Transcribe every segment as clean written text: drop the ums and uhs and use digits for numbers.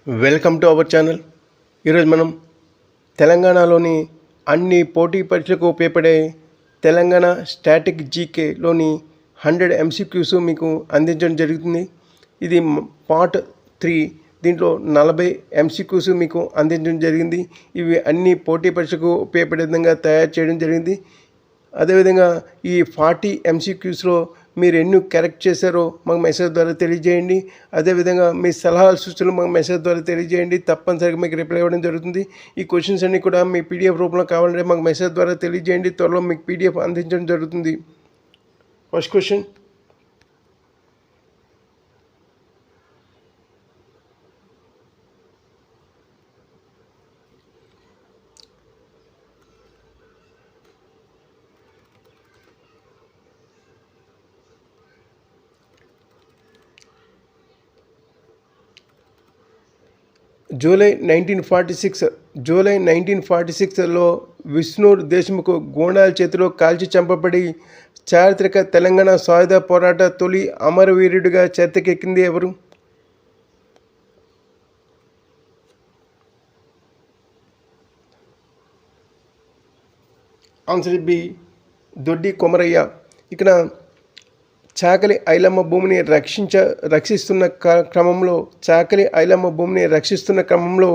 Welcome to our channel. ఈరోజు మనం తెలంగాణలోని అన్ని పోటీ పరీక్షలకు ఉపయోగపడే తెలంగాణ స్టాటిక్ జీకేలోని 100 MCQs మీకు అందించడం జరుగుతుంది. ఇది పార్ట్ 3. దీంట్లో 40 MCQs మీకు అందించడం జరిగింది. ఇవి అన్ని పోటీ పరీక్షకు ఉపయోగపడే విధంగా తయారు చేయడం జరిగింది. అదేవిధంగా ఈ 40 MCQsలో మీరు ఎన్ని కరెక్ట్ చేశారో మాకు మెసేజ్ ద్వారా తెలియజేయండి. అదేవిధంగా మీ సలహాలు సూచనలు మాకు మెసేజ్ ద్వారా తెలియజేయండి. తప్పనిసరిగా మీకు రిప్లై ఇవ్వడం జరుగుతుంది. ఈ క్వశ్చన్స్ అన్నీ కూడా మీ PDF రూపంలో కావాలంటే మాకు మెసేజ్ ద్వారా తెలియజేయండి. త్వరలో మీకు PDF అందించడం జరుగుతుంది. ఫస్ట్ క్వశ్చన్, జూలై 1946లో విష్ణు దేశ్ముఖ్ గూండాల చేతిలో కాల్చి చంపబడి చారిత్రక తెలంగాణ సాయుధ పోరాట తొలి అమరవీరుడిగా చరిత్రకెక్కింది ఎవరు? ఆన్సర్ బి, దొడ్డి కొమరయ్య. ఇక్కడ చాకలి ఐలమ్మ భూమిని రక్షిస్తున్న క్రమంలో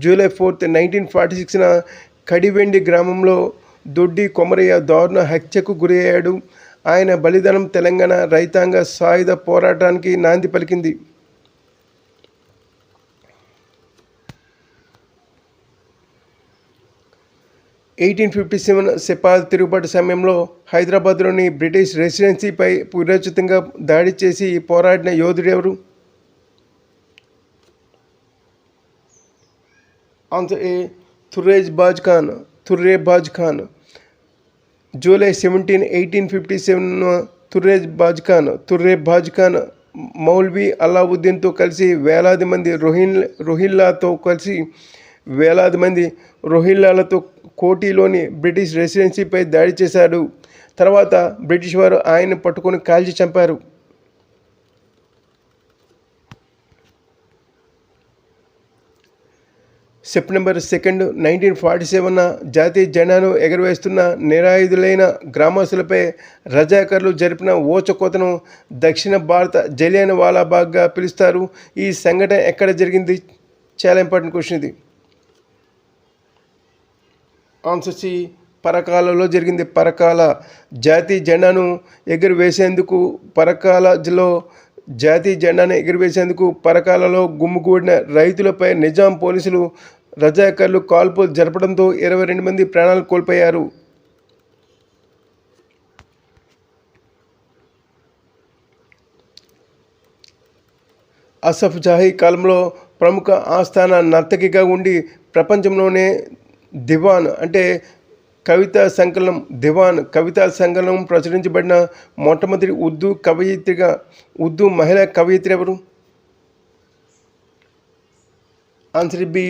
జూలై 4, 1946న కడివెండి గ్రామంలో దొడ్డి కొమరయ్య దారుణ హత్యకు గురయ్యాడు. ఆయన బలిదానం తెలంగాణ రైతాంగ సాయుధ పోరాటానికి నాంది పలికింది. సిపాల్ తిరుగుబాటు సమయంలో హైదరాబాద్లోని బ్రిటిష్ రెసిడెన్సీపై విరోచితంగా దాడి చేసి పోరాడిన యోధుడు ఎవరు? ఆన్సర్ ఏ, తుర్రే బాజ్ ఖాన్. జూలై 17, 1857 తుర్రే బాజ్ ఖాన్ మౌల్వీ అలావుద్దీన్తో కలిసి వేలాది మంది రోహిల్లాలతో కోటిలోని బ్రిటిష్ రెసిడెన్సీపై దాడి చేశాడు. తర్వాత బ్రిటిష్ వారు ఆయన్ని పట్టుకొని కాల్చి చంపారు. సెప్టెంబర్ 2, 1947న జాతీయ జెండాను ఎగురవేస్తున్న నిరాయుధులైన గ్రామస్తులపై రజాకర్లు జరిపిన ఊచకోతను దక్షిణ భారత జలియన్ వాలాబాగ్గా పిలుస్తారు. ఈ సంఘటన ఎక్కడ జరిగింది? చాలా ఇంపార్టెంట్ క్వశ్చన్ ఇది. ఆన్సర్ సి, పరకాలలో జరిగింది. పరకాల జాతీయ జెండాను ఎగురవేసేందుకు పరకాలలో గుమ్మిగూడిన రైతులపై నిజాం పోలీసులు రజాకర్లు కాల్పులు జరపడంతో 22 మంది ప్రాణాలు కోల్పోయారు. అసఫ్ జాహీ కాలంలో ప్రముఖ ఆస్థాన నర్తకిగా ఉండి ప్రపంచంలోనే దివాన్ కవితా సంకలనం ప్రచురించబడిన మొట్టమొదటి ఉర్దూ మహిళా కవయిత్రి ఎవరు? ఆన్సర్ బి,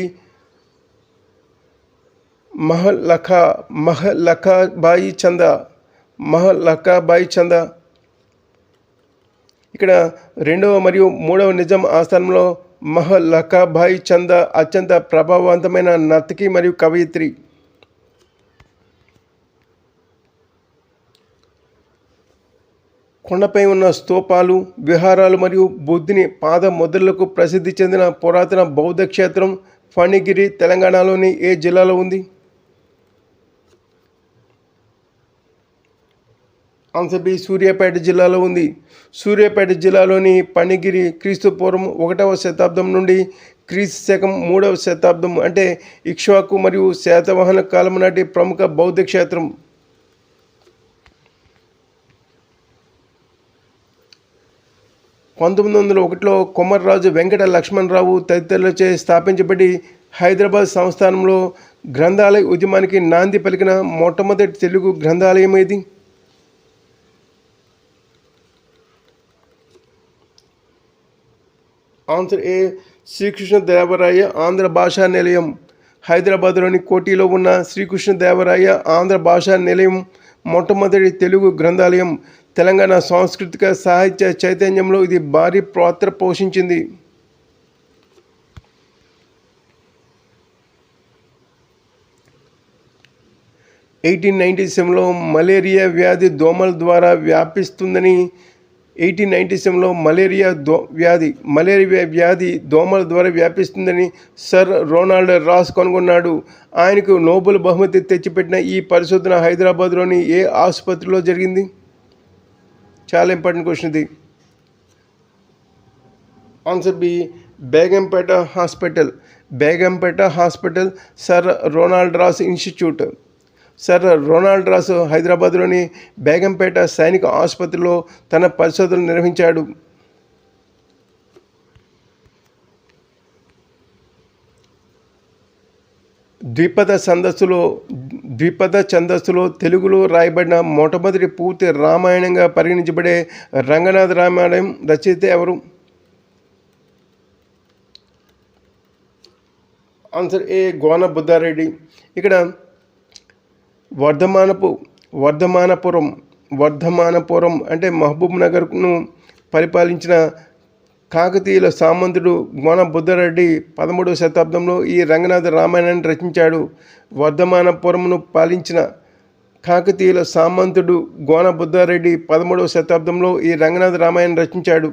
మహలఖాబాయి చందా. ఇక్కడ 2వ మరియు 3వ నిజాం ఆస్థానంలో మహలఖాబాయి చందా అత్యంత ప్రభావవంతమైన నర్తకి మరియు కవయిత్రి. కొండపై ఉన్న స్తూపాలు, విహారాలు మరియు బుద్ధుని పాద ముద్రలకు ప్రసిద్ధి చెందిన పురాతన బౌద్ధ క్షేత్రం ఫణిగిరి తెలంగాణలోని ఏ జిల్లాలో ఉంది? ఆన్సర్ బి, సూర్యాపేట జిల్లాలో ఉంది. సూర్యాపేట జిల్లాలోని ఫణిగిరి క్రీస్తుపూర్వం 1వ శతాబ్దం నుండి క్రీస్తు 3వ శతాబ్దం అంటే ఇక్ష్వాకు మరియు శాతవాహన కాలం నాటి ప్రముఖ బౌద్ధ క్షేత్రం. (1901) కొమర్రాజు వెంకట లక్ష్మణరావు తదితరులచే స్థాపించబడి హైదరాబాద్ సంస్థానంలో గ్రంథాలయ ఉద్యమానికి నాంది పలికిన మొట్టమొదటి తెలుగు గ్రంథాలయం ఏది? ఆన్సర్ ఏ, శ్రీకృష్ణదేవరాయ ఆంధ్ర భాషా నిలయం. హైదరాబాద్లోని కోటిలో ఉన్న శ్రీకృష్ణదేవరాయ ఆంధ్ర భాషా నిలయం మొట్టమొదటి తెలుగు గ్రంథాలయం. తెలంగాణ సాంస్కృతిక సాహిత్య చైతన్యంలో ఇది భారీ పాత్ర పోషించింది. 1897లో మలేరియా వ్యాధి దోమల ద్వారా వ్యాపిస్తుందని 1897లో మలేరియా వ్యాధి దోమల ద్వారా వ్యాపిస్తుందని సర్ రొనాల్డ్ రాస్ కనుగొన్నాడు. ఆయనకు నోబెల్ బహుమతి తెచ్చిపెట్టిన ఈ పరిశోధన హైదరాబాద్లోని ఏ ఆసుపత్రిలో జరిగింది? చాలా ఇంపార్టెంట్ క్వశ్చన్ ఇది. Answer B, Begumpet hospital, sir Ronald Ross institute. Sir Ronald Ross హైదరాబాద్లోని బేగంపేట సైనిక ఆసుపత్రిలో తన పరిశోధనలు నిర్వహించాడు. ద్విపద ఛందస్సులో తెలుగులో రాయబడిన మొట్టమొదటి పూర్తి రామాయణంగా పరిగణించబడే రంగనాథ రామాయణం రచయిత ఎవరు? ఆన్సర్ ఏ, గోన బుద్ధారెడ్డి. ఇక్కడ వర్ధమానపురం అంటే మహబూబ్ నగర్ను పరిపాలించిన కాకతీయుల సామంతుడు గోన బుద్ధారెడ్డి 13వ శతాబ్దంలో ఈ రంగనాథ రామాయణాన్ని రచించాడు. వర్ధమానపురంను పాలించిన కాకతీయుల సామంతుడు గోన బుద్ధారెడ్డి 13వ శతాబ్దంలో ఈ రంగనాథ రామాయణాన్ని రచించాడు.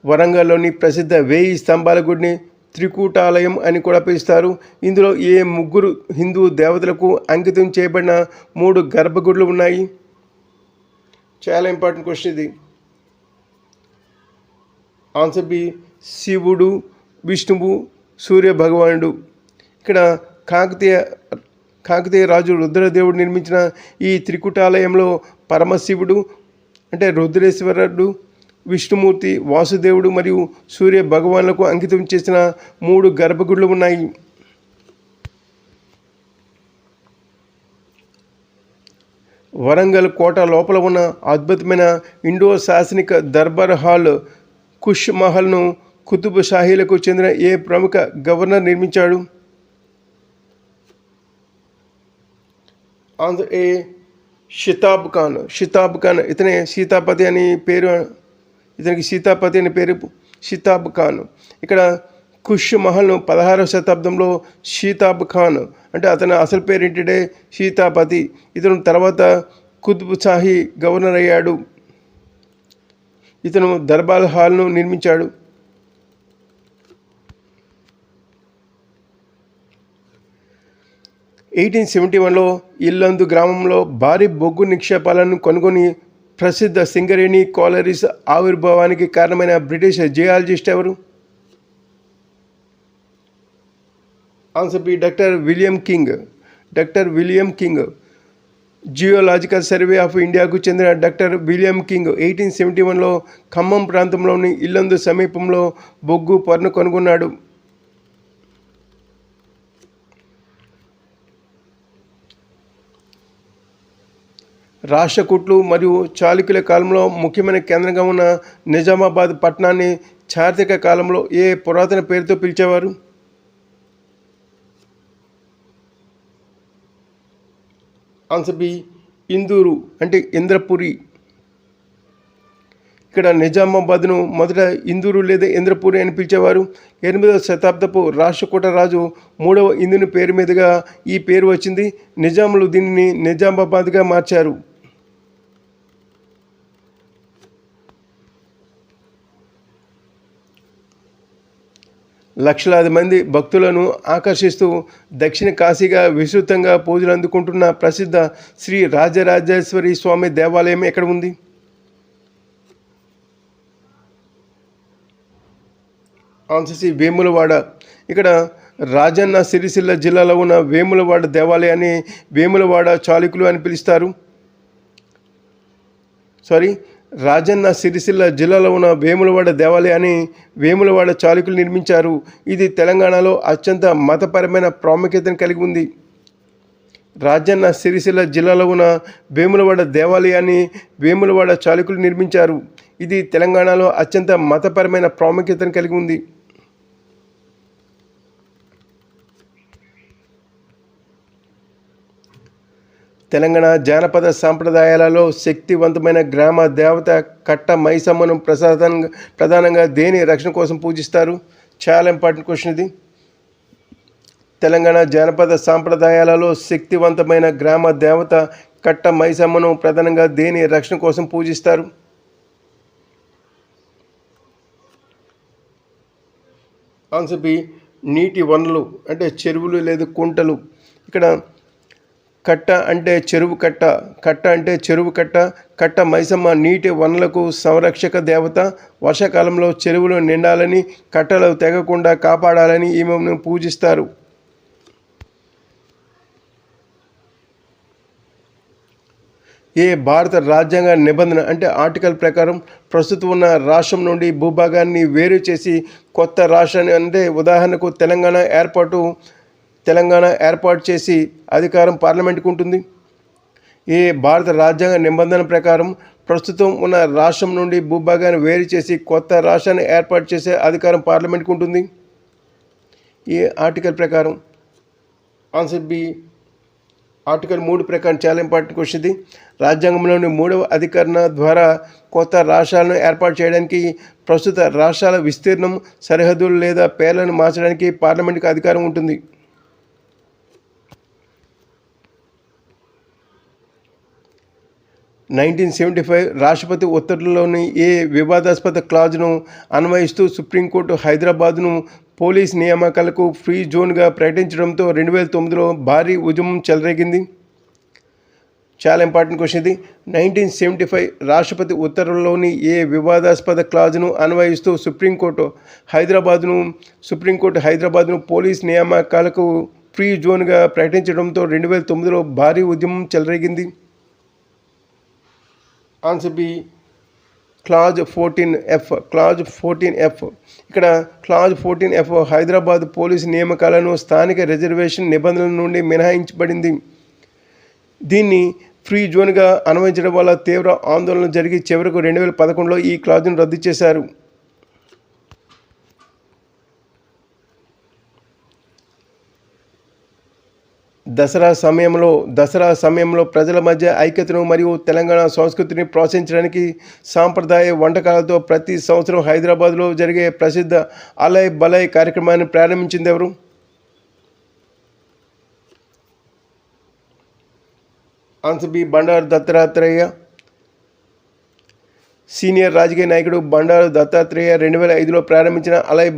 వరంగల్లోని ప్రసిద్ధ 1000 స్తంభాల గుడిని త్రికూటాలయం అని కూడా పిలుస్తారు. ఇందులో ఏ 3 హిందూ దేవతలకు అంకితం చేయబడిన 3 గర్భగుడులు ఉన్నాయి? చాలా ఇంపార్టెంట్ క్వశ్చన్ ఇది. ఆన్సర్ బి, శివుడు, విష్ణువు, సూర్య భగవానుడు. ఇక్కడ కాకతీయ రాజు రుద్రదేవుడు నిర్మించిన ఈ త్రికూటాలయంలో పరమశివుడు అంటే రుద్రేశ్వరుడు, విష్ణుమూర్తి, వాసుదేవుడు మరియు సూర్య భగవానులకు అంకితం చేసిన 3 గర్భగుడులు ఉన్నాయి. వరంగల్ కోట లోపల ఉన్న అద్భుతమైన ఇండో శాసనిక దర్బార్ హాల్ కుష్ మహల్ను కుతుబ్ షాహీలకు చెందిన ఏ ప్రముఖ గవర్నర్ నిర్మించాడు? ఆన్సర్ ఏ, షితాబ్ ఖాన్. ఇతనికి సీతాపతి అని పేరు షితాబ్ ఖాన్. ఇక్కడ కుష్ మహల్ను 16వ శతాబ్దంలో షితాబ్ ఖాన్ అంటే అతని అసలు పేరు ఏంటంటే సీతాపతి. ఇతను తర్వాత కుతుబ్ షాహీ గవర్నర్ అయ్యాడు. ఇతను దర్బార్ హాల్ను నిర్మించాడు. లో ఇల్లందు గ్రామంలో భారీ బొగ్గు నిక్షేపాలను కొనుగొని ప్రసిద్ధ సింగరేణి కాలరీస్ ఆవిర్భావానికి కారణమైన బ్రిటిష్ జియాలజిస్ట్ ఎవరు? Answer B, doctor William King. Geological survey of ఇండియాకు చెందిన డాక్టర్ విలియం కింగ్ 1871లో ఖమ్మం ప్రాంతంలోని ఇల్లందు సమీపంలో బొగ్గు పొరను కనుగొన్నాడు. రాష్ట్రకూట్లు మరియు చాళుక్యుల కాలంలో ముఖ్యమైన కేంద్రంగా ఉన్న నిజామాబాద్ పట్టణాన్ని చారిత్రక కాలంలో ఏ పురాతన పేరుతో పిలిచేవారు? ఆన్సర్ బి, ఇందూరు అంటే ఇంద్రపురి. ఇక్కడ నిజామాబాద్ను మొదట ఇందూరు లేదా ఇంద్రపురి అని పిలిచేవారు. 8వ శతాబ్దపు రాష్ట్రకూట రాజు 3వ ఇందుని పేరు మీదుగా ఈ పేరు వచ్చింది. నిజాములు దీనిని నిజామాబాద్గా మార్చారు. లక్షలాది మంది భక్తులను ఆకర్షిస్తూ దక్షిణ కాశీగా విస్తృతంగా పూజలు అందుకుంటున్న ప్రసిద్ధ శ్రీ రాజరాజేశ్వరి స్వామి దేవాలయం ఎక్కడ ఉంది? Answer C, Vemulawada. ఇక్కడ రాజన్న సిరిసిల్ల జిల్లాలో ఉన్న వేములవాడ దేవాలయాన్ని వేములవాడ చాళుక్యులు అని పిలుస్తారు. రాజన్న సిరిసిల్ల జిల్లాలో ఉన్న వేములవాడ దేవాలయాన్ని వేములవాడ చాళుక్యులు నిర్మించారు. ఇది తెలంగాణలో అత్యంత మతపరమైన ప్రాముఖ్యతను కలిగి ఉంది. రాజన్న సిరిసిల్ల జిల్లాలో ఉన్న వేములవాడ దేవాలయాన్ని వేములవాడ చాళుక్యులు నిర్మించారు. ఇది తెలంగాణలో అత్యంత మతపరమైన ప్రాముఖ్యతను కలిగి ఉంది. తెలంగాణ జానపద సాంప్రదాయాలలో శక్తివంతమైన గ్రామ దేవత కట్ట మైసమ్మను ప్రధానంగా దేని రక్షణ కోసం పూజిస్తారు? చాలా ఇంపార్టెంట్ క్వశ్చన్ ఇది. తెలంగాణ జానపద సాంప్రదాయాలలో శక్తివంతమైన గ్రామ దేవత కట్ట మైసమ్మను ప్రధానంగా దేని రక్షణ కోసం పూజిస్తారు? ఆన్సర్ బి, నీటి వనరులు అంటే చెరువులు లేదా కుంటలు. ఇక్కడ కట్ట అంటే చెరువు కట్ట, కట్ట అంటే చెరువు కట్ట. కట్ట మైసమ్మ నీటి వనరులకు సంరక్షక దేవత. వర్షాకాలంలో చెరువులు నిండాలని, కట్టలు తెగకుండా కాపాడాలని ఈమెను పూజిస్తారు. ఏ భారత రాజ్యాంగ నిబంధన అంటే ఆర్టికల్ ప్రకారం ప్రస్తుతం ఉన్న రాష్ట్రం నుండి భూభాగాన్ని వేరు చేసి కొత్త రాష్ట్రాన్ని అంటే ఉదాహరణకు తెలంగాణ ఏర్పాటు చేసి అధికారం పార్లమెంట్కి ఉంటుంది? ఏ భారత రాజ్యాంగ నిబంధన ప్రకారం ప్రస్తుతం ఉన్న రాష్ట్రం నుండి భూభాగాన్ని వేరు చేసి కొత్త రాష్ట్రాన్ని ఏర్పాటు చేసే అధికారం పార్లమెంట్కి ఉంటుంది? ఏ ఆర్టికల్ ప్రకారం? ఆన్సర్ బి, ఆర్టికల్ 3 ప్రకారం. చాలా ఇంపార్టెంట్ క్వశ్చన్ ఇది. రాజ్యాంగంలోని 3వ అధికరణ ద్వారా కొత్త రాష్ట్రాలను ఏర్పాటు చేయడానికి, ప్రస్తుత రాష్ట్రాల విస్తీర్ణం, సరిహద్దులు లేదా పేర్లను మార్చడానికి పార్లమెంట్కి అధికారం ఉంటుంది. 1975 రాష్ట్రపతి ఉత్తర్వుల్లోని ఏ వివాదాస్పద క్లాజ్ను అన్వయిస్తూ సుప్రీంకోర్టు హైదరాబాద్ను పోలీస్ నియామకాలకు ఫ్రీ జోన్గా ప్రకటించడంతో 2009లో భారీ ఉద్యమం చెలరేగింది? చాలా ఇంపార్టెంట్ క్వశ్చన్ ఇది. 1975 రాష్ట్రపతి ఉత్తర్వుల్లోని ఏ వివాదాస్పద క్లాజ్ను అన్వయిస్తూ సుప్రీంకోర్టు హైదరాబాద్ను పోలీస్ నియామకాలకు ఫ్రీ జోన్గా ప్రకటించడంతో 2009లో భారీ ఉద్యమం చెలరేగింది? Answer B, clause 14F. ఇక్కడ క్లాజ్ 14F హైదరాబాద్ పోలీసు నియామకాలను స్థానిక రిజర్వేషన్ నిబంధనల నుండి మినహాయించబడింది. దీన్ని ఫ్రీ జోన్గా అన్వయించడం వల్ల తీవ్ర ఆందోళన జరిగి చివరకు 2011లో ఈ క్లాజ్ను రద్దు చేశారు. దసరా సమయంలో ప్రజల మధ్య ఐక్యతను మరియు తెలంగాణ సంస్కృతిని ప్రోత్సహించడానికి సాంప్రదాయ వంటకాలతో ప్రతి సంవత్సరం హైదరాబాద్లో జరిగే ప్రసిద్ధ అలై బలై కార్యక్రమాన్ని ప్రారంభించింది ఎవరు? Answer B, Bandaru Dattatreya. Senior రాజకీయ నాయకుడు బండారు దత్తాత్రేయ 2005లో ప్రారంభించిన అలై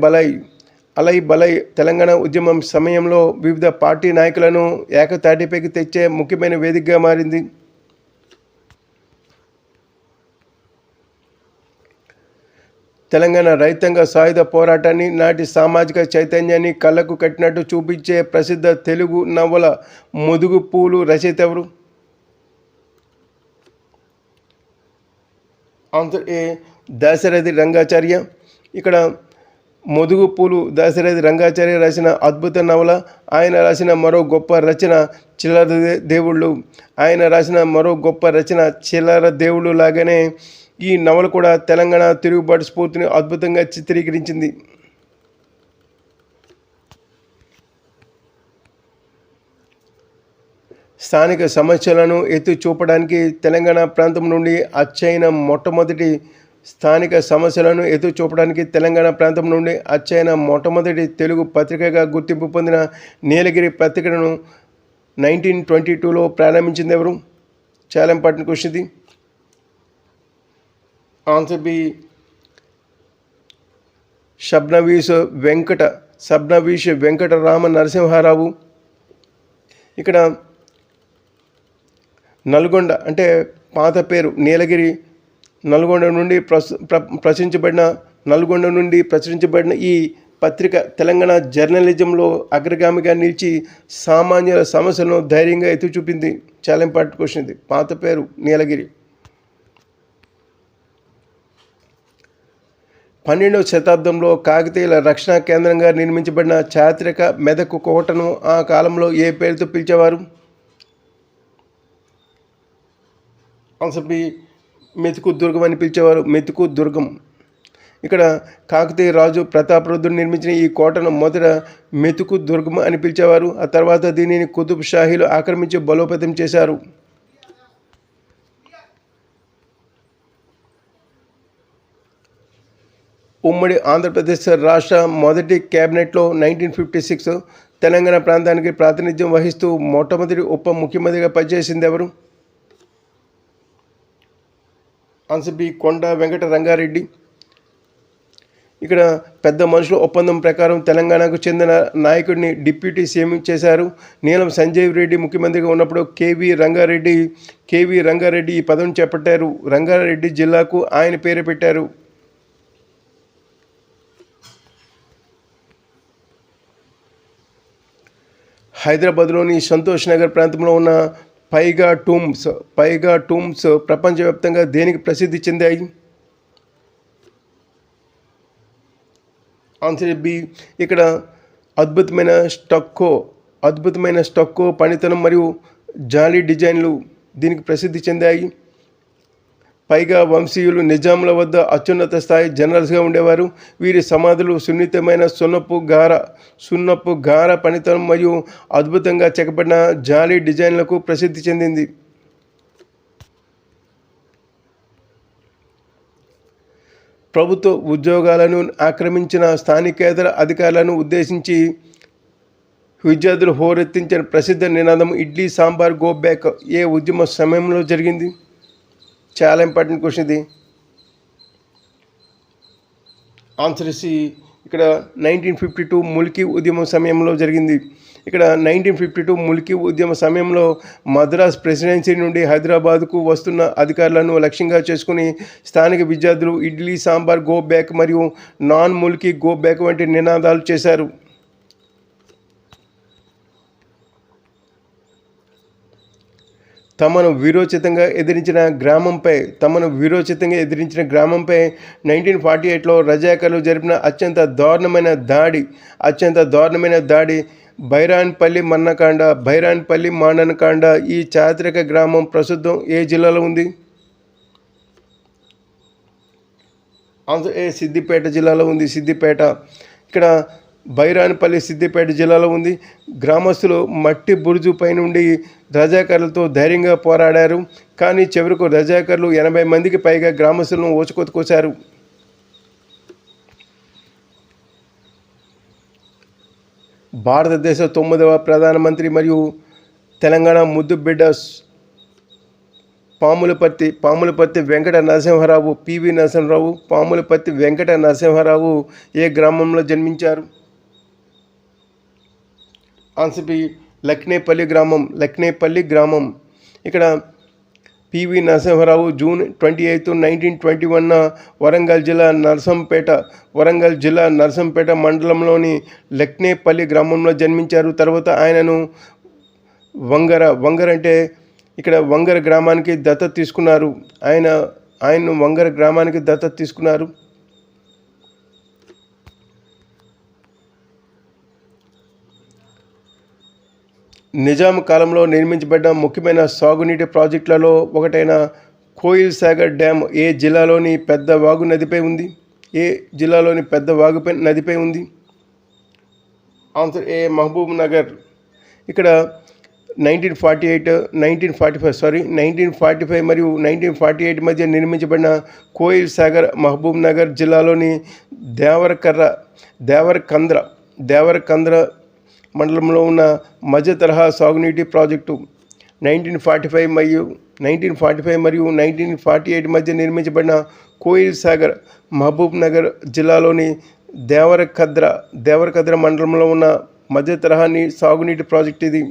బలై తెలంగాణ ఉద్యమం సమయంలో వివిధ పార్టీ నాయకులను ఏకతాటిపైకి తెచ్చే ముఖ్యమైన వేదికగా మారింది. తెలంగాణ రైతాంగ సాయుధ పోరాటాన్ని, నాటి సామాజిక చైతన్యాన్ని కళ్ళకు కట్టినట్టు చూపించే ప్రసిద్ధ తెలుగు నవల ముదుగు పూలు రచయిత ఎవరు? ఆన్సర్ ఏ, దాశరథి రంగాచార్య. ఇక్కడ ముదుగు పూలు దాశరథి రంగాచార్య రాసిన అద్భుత నవల. ఆయన రాసిన మరో గొప్ప రచన చిల్లర దేవుళ్ళు లాగానే ఈ నవల కూడా తెలంగాణ తిరుగుబాటు స్ఫూర్తిని అద్భుతంగా చిత్రీకరించింది. స్థానిక సమస్యలను ఎత్తి చూపడానికి తెలంగాణ ప్రాంతం నుండి అచ్చైన మొట్టమొదటి తెలుగు పత్రికగా గుర్తింపు పొందిన నీలగిరి పత్రికను 1922లో ప్రారంభించింది ఎవరు? చాలా ఇంపార్టెంట్ క్వశ్చన్ ఇది. Answer B, Sabnavis Venkata Rama Narasimharao. ఇక్కడ నల్గొండ అంటే పాత పేరు నీలగిరి, నల్గొండ నుండి ప్రచురించబడిన ఈ పత్రిక తెలంగాణ జర్నలిజంలో అగ్రగామిగా నిలిచి సామాన్యుల సమస్యలను ధైర్యంగా ఎత్తి చూపింది. చాలా ఇంపార్టెంట్ క్వశ్చన్ ఇది. పాత పేరు నీలగిరి. 12వ శతాబ్దంలో కాకతీయుల రక్షణ కేంద్రంగా నిర్మించబడిన చారిత్రక మెదక్ కోటను ఆ కాలంలో ఏ పేరుతో పిలిచేవారు? ఆన్సర్ బి, మెతుకు దుర్గం అని పిలిచేవారు. మెతుకు దుర్గం. ఇక్కడ కాకతీయ రాజు ప్రతాపరుద్రుడు నిర్మించిన ఈ కోటను మొదట మెతుకు దుర్గం అని పిలిచేవారు. ఆ తర్వాత దీనిని కుతుబ్ షాహీలు ఆక్రమించి బలోపేతం చేశారు. ఉమ్మడి ఆంధ్రప్రదేశ్ రాష్ట్ర మొదటి క్యాబినెట్లో 1956 తెలంగాణ ప్రాంతానికి ప్రాతినిధ్యం వహిస్తూ మొట్టమొదటి ఉప ముఖ్యమంత్రిగా పనిచేసింది ఎవరు? ఆన్సర్ బి కొండ వెంకట రంగారెడ్డి. ఇక్కడ పెద్ద మనుషుల ఒప్పందం ప్రకారం తెలంగాణకు చెందిన నాయకుడిని డిప్యూటీ సీఎం చేశారు. నీలం సంజీవ్ రెడ్డి ముఖ్యమంత్రిగా ఉన్నప్పుడు కేవీ రంగారెడ్డి ఈ పదవిని చేపట్టారు. రంగారెడ్డి జిల్లాకు ఆయన పేరు పెట్టారు. హైదరాబాద్లోని సంతోష్ నగర్ ప్రాంతంలో ఉన్న పైగా టూమ్స్ ప్రపంచవ్యాప్తంగా దేనికి ప్రసిద్ధి చెందాయి? Answer B. ఇక్కడ అద్భుతమైన స్టక్కో పనితనం మరియు జాలీ డిజైన్లు దీనికి ప్రసిద్ధి చెందాయి. పైగా వంశీయులు నిజాముల వద్ద అత్యున్నత స్థాయి జనరల్స్గా ఉండేవారు. వీరి సమాధులు సున్నితమైన సున్నపు గార పనితనం మరియు అద్భుతంగా చెక్కబడిన జాలీ డిజైన్లకు ప్రసిద్ధి చెందింది. ప్రభుత్వ ఉద్యోగాలను ఆక్రమించిన స్థానికేతర అధికారులను ఉద్దేశించి విద్యార్థులు హోరెత్తించిన ప్రసిద్ధ నినాదం ఇడ్లీ సాంబార్ గో బ్యాక్ ఏ ఉద్యమ సమయంలో జరిగింది? చాలా ఇంపార్టెంట్ క్వశ్చన్ ఇది. Answer C. ఇక్కడ 1952 ముల్కీ ఉద్యమం సమయంలో జరిగింది. ఇక్కడ 1952 ముల్కీ ఉద్యమ సమయంలో మద్రాస్ ప్రెసిడెన్సీ నుండి హైదరాబాద్కు వస్తున్న అధికారులను లక్ష్యంగా చేసుకుని స్థానిక విద్యార్థులు ఇడ్లీ సాంబార్ గో బ్యాక్ మరియు నాన్ ముల్కీ గో బ్యాక్ వంటి నినాదాలు చేశారు. తమను వీరోచితంగా ఎదిరించిన గ్రామంపై 1948లో రజాకర్లు జరిపిన అత్యంత దారుణమైన దాడి బైరాన్పల్లి మాననకాండ. ఈ చారిత్రక గ్రామం ప్రస్తుతం ఏ జిల్లాలో ఉంది? ఆన్సర్ ఏ. సిద్దిపేట జిల్లాలో ఉంది. ఇక్కడ బైరాన్పల్లి సిద్దిపేట జిల్లాలో ఉంది. గ్రామస్తులు మట్టి బురుజు పై నుండి రజాకర్లతో ధైర్యంగా పోరాడారు. కానీ చివరకు రజాకర్లు 80 మందికి పైగా గ్రామస్తులను ఊచకొతుకోశారు. భారతదేశ 9వ ప్రధానమంత్రి మరియు తెలంగాణ ముద్దుబిడ్డ పాములపర్తి వెంకట నరసింహారావు పివి నరసింహారావు పాములపర్తి వెంకట నరసింహారావు ఏ గ్రామంలో జన్మించారు? Answer B. లక్నేపల్లి గ్రామం. ఇక్కడ పివి నరసింహారావు జూన్ 28, 1921 వరంగల్ జిల్లా నర్సంపేట మండలంలోని లక్నేపల్లి గ్రామంలో జన్మించారు. తర్వాత ఆయనను వంగర అంటే ఇక్కడ వంగర గ్రామానికి దత్తత తీసుకున్నారు. ఆయన్ను వంగర గ్రామానికి దత్తత తీసుకున్నారు. నిజాం కాలంలో నిర్మించబడ్డ ముఖ్యమైన సాగునీటి ప్రాజెక్టులలో ఒకటైన కోయిల్ సాగర్ డ్యామ్ ఏ జిల్లాలోని పెద్ద వాగు నదిపై ఉంది? ఆన్సర్ ఏ. మహబూబ్ నగర్. ఇక్కడ 1945 మరియు 1948 మధ్య నిర్మించబడిన కోయిల్ సాగర్ మహబూబ్ నగర్ జిల్లాలోని దేవరకంద్ర మండలంలో ఉన్న మధ్య తరహా సాగునీటి ప్రాజెక్టు. 1945 మరియు 1948 మధ్య నిర్మించబడిన కోయిల్ సాగర్ మహబూబ్ నగర్ జిల్లాలోని దేవరకద్ర మండలంలో ఉన్న మధ్య తరహా సాగునీటి ప్రాజెక్టు ఇది.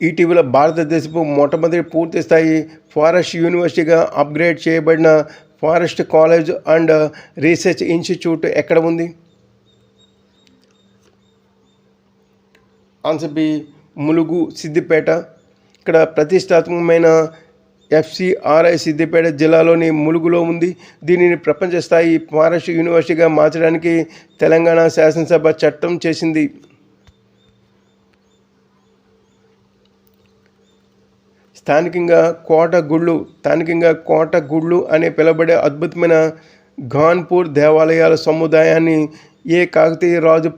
ఇటీవల భారతదేశపు మొట్టమొదటి పూర్తి స్థాయి ఫారెస్ట్ యూనివర్సిటీగా అప్గ్రేడ్ చేయబడిన forest college and research institute ఎక్కడ ఉంది? Answer B. ములుగు సిద్దిపేట. ఇక్కడ ప్రతిష్టాత్మకమైన FCRI సిద్దిపేట జిల్లాలోని ములుగులో ఉంది. దీనిని ప్రపంచ స్థాయి ఫారెస్ట్ యూనివర్సిటీగా మార్చడానికి తెలంగాణ శాసనసభ చట్టం చేసింది. స్థానికంగా కోటగుళ్ళు అనే పిలువబడే అద్భుతమైన ఘాన్పూర్ దేవాలయాల సముదాయాన్ని ఏ కాకతీయ రాజు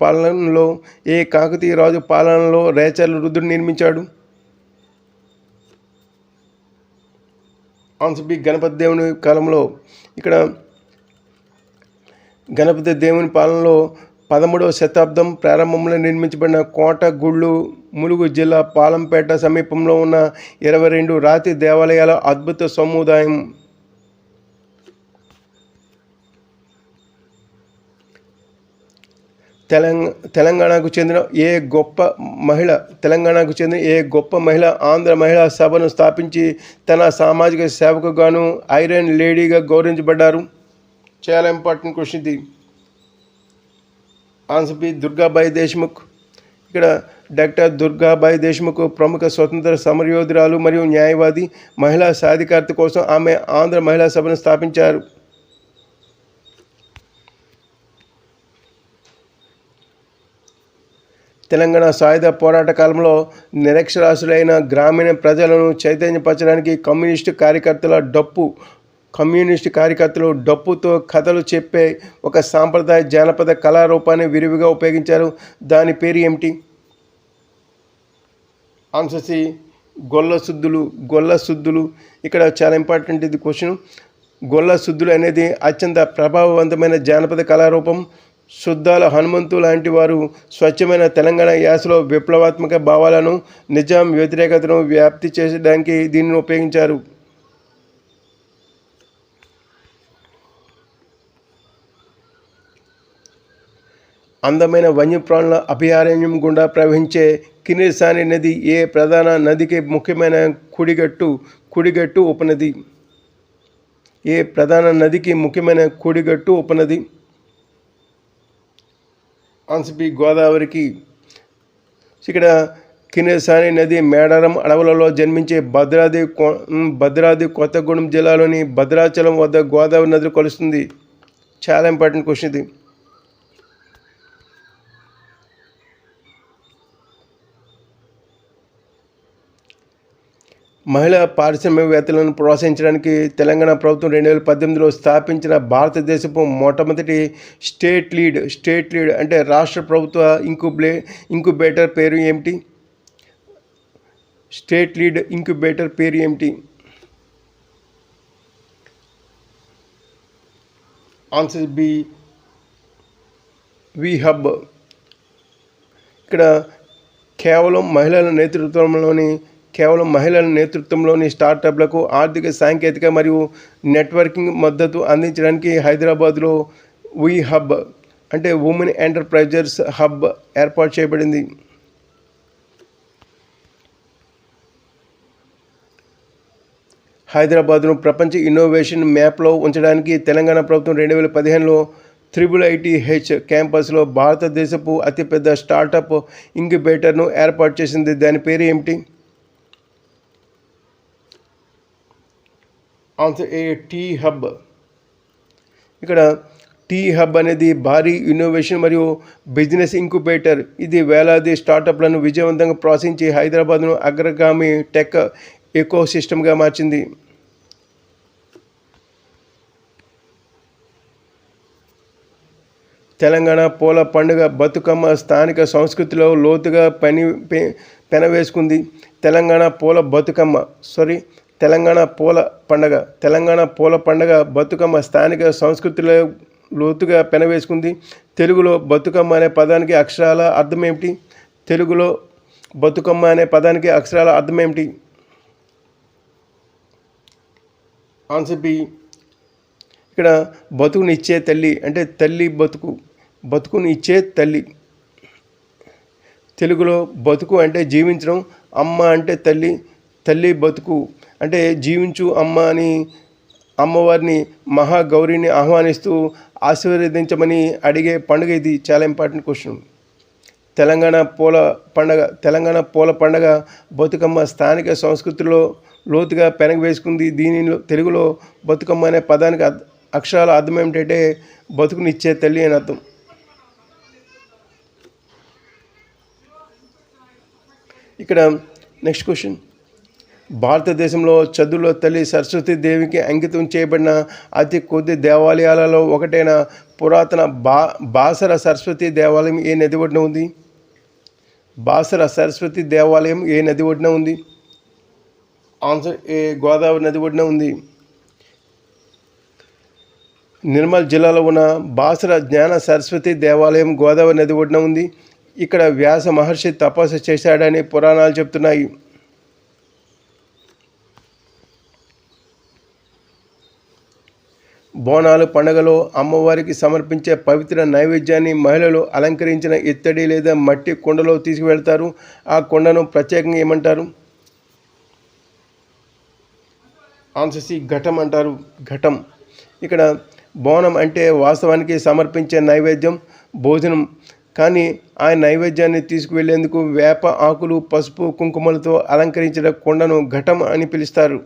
పాలనలో రేచర్ల రుద్రుడు నిర్మించాడు? Answer B. గణపతి దేవుని కాలంలో. ఇక్కడ గణపతి దేవుని పాలనలో 13వ శతాబ్దం ప్రారంభంలో నిర్మించబడిన కోట గుళ్ళు ములుగు జిల్లా పాలంపేట సమీపంలో ఉన్న 22 రాతి దేవాలయాల అద్భుత సముదాయం. తెలంగాణకు చెందిన ఏ గొప్ప మహిళ ఆంధ్ర మహిళా సభను స్థాపించి తన సామాజిక సేవకు గాను ఐరన్ లేడీగా గౌరవించబడ్డారు? చాలా ఇంపార్టెంట్ క్వశ్చన్ ఇది. Answer B Durgabai Deshmukh. ఇక్కడ డాక్టర్ దుర్గాబాయి దేశ్ముఖ్ ప్రముఖ స్వతంత్ర సమరయోధురాలు మరియు న్యాయవాది. మహిళా సాధికారత కోసం ఆమె ఆంధ్ర మహిళా సభను స్థాపించారు. తెలంగాణ సాయుధ పోరాట కాలంలో నిరక్షరాస్యులైన గ్రామీణ ప్రజలను చైతన్యపరచడానికి కమ్యూనిస్టు కార్యకర్తలు డప్పుతో కథలు చెప్పే ఒక సాంప్రదాయ జానపద కళారూపాన్ని విరివిగా ఉపయోగించారు. దాని పేరు ఏమిటి? ఆన్సర్ సి గొల్ల సుద్దులు. ఇక్కడ చాలా ఇంపార్టెంట్ ఇది క్వశ్చన్. గొల్ల సుద్దులు అనేది అత్యంత ప్రభావవంతమైన జానపద కళారూపం. శుద్ధాల హనుమంతు లాంటి వారు స్వచ్ఛమైన తెలంగాణ యాసలో విప్లవాత్మక భావాలను, నిజాం వ్యతిరేకతను వ్యాప్తి చేయడానికి దీనిని ఉపయోగించారు. అందమైన వన్యప్రాణుల అభయారణ్యం గుండా ప్రవహించే కిన్నెరసాని నది ఏ ప్రధాన నదికి ముఖ్యమైన కుడిగట్టు ఉపనది? ఏ ప్రధాన నదికి ముఖ్యమైన కుడిగట్టు ఉపనది? ఆన్సర్ బి గోదావరికి. ఇక్కడ కిన్నెరసాని నది మేడారం అడవులలో జన్మించే భద్రాద్రి కొత్తగూడెం జిల్లాలోని భద్రాచలం వద్ద గోదావరి నది కలుస్తుంది. చాలా ఇంపార్టెంట్ క్వశ్చన్ ఇది. మహిళా పారిశ్రామికవేత్తలను ప్రోత్సహించడానికి తెలంగాణ ప్రభుత్వం 2018లో స్థాపించిన భారతదేశపు మొట్టమొదటి స్టేట్ లీడ్ అంటే రాష్ట్ర ప్రభుత్వ ఇంక్యుబేటర్ పేరు ఏమిటి? స్టేట్ లీడ్ ఇంక్యుబేటర్ పేరు ఏమిటి? ఆన్సర్ బి వి హబ్. ఇక్కడ కేవలం మహిళల నేతృత్వంలోని స్టార్టప్లకు ఆర్థిక, సాంకేతిక మరియు నెట్వర్కింగ్ మద్దతు అందించడానికి హైదరాబాద్లో వి హబ్ అంటే ఉమెన్ ఎంటర్ప్రైజర్స్ హబ్ ఏర్పాటు చేయబడింది. హైదరాబాద్ను ప్రపంచ ఇన్నోవేషన్ మ్యాప్లో ఉంచడానికి తెలంగాణ ప్రభుత్వం 2015లో IIITH క్యాంపస్లో భారతదేశపు అతిపెద్ద స్టార్టప్ ఇంక్యుబేటర్ను ఏర్పాటు చేసింది. దాని పేరు ఏమిటి? ఆన్సర్ ఏ టీ హబ్. ఇక్కడ టీ హబ్ అనేది భారీ ఇన్నోవేషన్ మరియు బిజినెస్ ఇంక్యుబేటర్. ఇది వేలాది స్టార్టప్లను విజయవంతంగా ప్రోత్సహించి హైదరాబాద్ను అగ్రగామి టెక్ ఎకోసిస్టమ్గా మార్చింది. తెలంగాణ పూల పండుగ బతుకమ్మ స్థానిక సంస్కృతిలో లోతుగా పెనవేసుకుంది. తెలంగాణ పూల పండుగ బతుకమ్మ స్థానిక సంస్కృతిలో లోతుగా పెనవేసుకుంది. తెలుగులో బతుకమ్మ అనే పదానికి అక్షరాల అర్థం ఏమిటి? Answer B. ఇక్కడ బతుకునిచ్చే తల్లి అంటే తల్లి బతుకునిచ్చే తల్లి. తెలుగులో బతుకు అంటే జీవించడం, అమ్మ అంటే తల్లి బతుకు అంటే జీవించు అమ్మ అని అమ్మవారిని మహాగౌరిని ఆహ్వానిస్తూ ఆశీర్వదించమని అడిగే పండుగ ఇది. చాలా ఇంపార్టెంట్ క్వశ్చన్. తెలంగాణ పూల పండుగ బతుకమ్మ స్థానిక సంస్కృతిలో లోతుగా పెనవేసుకుంది. దీనిలో తెలుగులో బతుకమ్మ అనే పదానికి అక్షరాల అర్థం ఏమిటంటే బతుకునిచ్చే తల్లి అని అర్థం. ఇక్కడ నెక్స్ట్ క్వశ్చన్. భారతదేశంలో చదువులో తల్లి సరస్వతి దేవికి అంకితం చేయబడిన అతి కొద్ది దేవాలయాలలో ఒకటైన పురాతన బాసర సరస్వతి దేవాలయం ఏ నది ఒడ్డున ఉంది? బాసర సరస్వతి దేవాలయం ఏ నది ఒడ్డున ఉంది? ఆన్సర్ ఏ గోదావరి నది ఒడ్డున ఉంది. నిర్మల్ జిల్లాలో ఉన్న బాసర జ్ఞాన సరస్వతి దేవాలయం గోదావరి నది ఒడ్డున ఉంది. ఇక్కడ వ్యాస మహర్షి తపస్సు చేశాడని పురాణాలు చెప్తున్నాయి. బోనాలు పండుగలో అమ్మవారికి సమర్పించే పవిత్ర నైవేద్యాన్ని మహిళలు అలంకరించిన ఇత్తడి లేదా మట్టి కుండలో తీసుకువెళ్తారు. ఆ కుండను ప్రత్యేకంగా ఏమంటారు? ఆన్సర్ సి, ఘటం అంటారు. ఘటం. ఇక్కడ బోనం అంటే వాస్తవానికి సమర్పించే నైవేద్యం, భోజనం. కానీ ఆ నైవేద్యాన్ని తీసుకువెళ్లేందుకు వేప ఆకులు, పసుపు, కుంకుమలతో అలంకరించిన కుండను ఘటం అని పిలుస్తారు.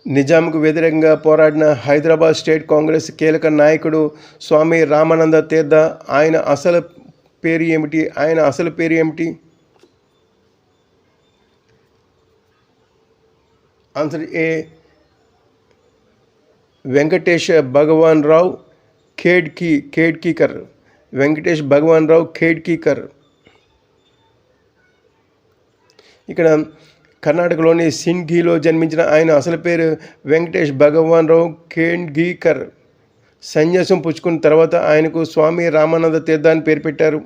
నిజాంకు వ్యతిరేకంగా పోరాడిన హైదరాబాద్ స్టేట్ కాంగ్రెస్ కీలక నాయకుడు స్వామి రామానంద తీర్థ. ఆయన అసలు పేరు ఏమిటి? ఆన్సర్ ఏ, వెంకటేష్ భగవాన్ రావు ఖేడ్కీకర్. వెంకటేష్ భగవాన్ రావు ఖేడ్కీకర్. ఇక్కడ కర్ణాటకలోని సింఘీలో జన్మించిన ఆయన అసలు పేరు వెంకటేష్ భగవాన్ రావు ఖేడ్కీకర్. సన్యాసం పుచ్చుకున్న తర్వాత ఆయనకు స్వామి రామానంద తీర్థ అని పేరు పెట్టారు.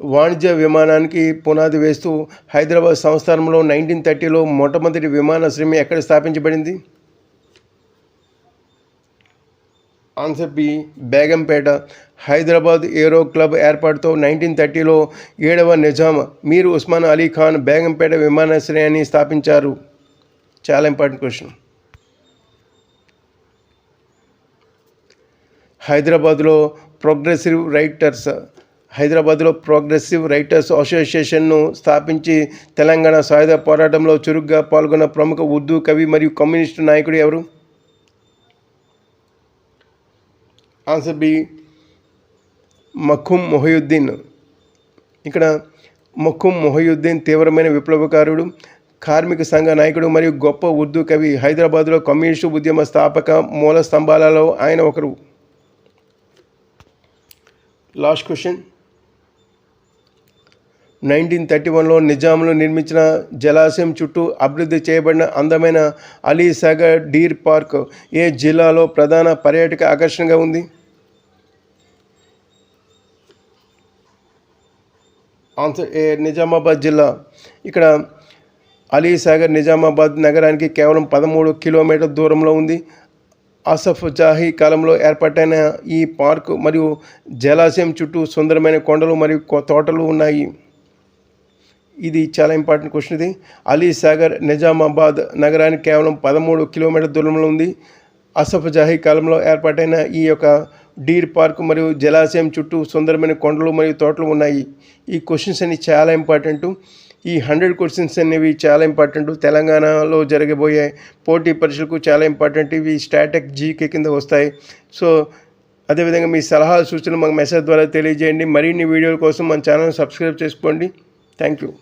వాణిజ్య విమానానికి పునాది వేస్తూ హైదరాబాద్ సంస్థానంలో 1930లో మొట్టమొదటి విమానాశ్రయం ఎక్కడ స్థాపించబడింది? Answer B, Begumpet. Hyderabad aero club ఏర్పాటుతో 1930లో 7వ నిజాం మీర్ ఉస్మాన్ అలీ ఖాన్ బేగంపేట విమానాశ్రయాన్ని స్థాపించారు. చాలా ఇంపార్టెంట్ క్వశ్చన్. హైదరాబాద్లో ప్రోగ్రెసివ్ రైటర్స్ అసోసియేషన్ను స్థాపించి తెలంగాణ సాయుధ పోరాటంలో చురుగ్గా పాల్గొన్న ప్రముఖ ఉర్దూ కవి మరియు కమ్యూనిస్టు నాయకుడు ఎవరు? Answer B, Makhdoom Mohiuddin. ఇక్కడ మఖ్దూమ్ మొహియుద్దీన్ తీవ్రమైన విప్లవకారుడు, కార్మిక సంఘ నాయకుడు మరియు గొప్ప ఉర్దూ కవి. హైదరాబాద్లో కమ్యూనిస్టు ఉద్యమ స్థాపక మూల స్తంభాలలో ఆయన ఒకరు. Last question. 1931లో నిజాంలు నిర్మించిన జలాశయం చుట్టూ అభివృద్ధి చేయబడిన అందమైన అలీ సాగర్ డీర్ పార్క్ ఏ జిల్లాలో ప్రధాన పర్యాటక ఆకర్షణగా ఉంది? ఆన్సర్ ఏ, నిజామాబాద్ జిల్లా. ఇక్కడ అలీ సాగర్ నిజామాబాద్ నగరానికి కేవలం 13 కిలోమీటర్ల దూరంలో ఉంది. ఆసఫ్ జాహీ కాలంలో ఏర్పాటైన ఈ పార్కు మరియు జలాశయం చుట్టూ సుందరమైన కొండలు మరియు తోటలు ఉన్నాయి. ఇది చాలా ఇంపార్టెంట్ క్వశ్చన్. ఇది అలీ సాగర్ నిజామాబాద్ నగరానికి కేవలం 13 కిలోమీటర్ల దూరంలో ఉంది. ఆసఫ్ జాహీ కాలంలో ఏర్పాటైన ఈ యొక్క డీర్ పార్క్ మరియు జలాశయం చుట్టూ సుందరమైన కొండలు మరియు తోటలు ఉన్నాయి. ఈ క్వశ్చన్స్ అన్ని చాలా ఇంపార్టెంట్. ఈ 100 క్వశ్చన్స్ అనేవి చాలా ఇంపార్టెంట్. తెలంగాణలో జరగబోయే పోటీ పరీక్షలకు చాలా ఇంపార్టెంట్. ఇవి స్టాటిక్ జీకే కింద వస్తాయి. సో అదేవిధంగా మీ సలహాలు సూచనలు మాకు మెసేజ్ ద్వారా తెలియజేయండి. మరిన్ని వీడియోల కోసం మన ఛానల్ సబ్స్క్రైబ్ చేసుకోండి. Thank you.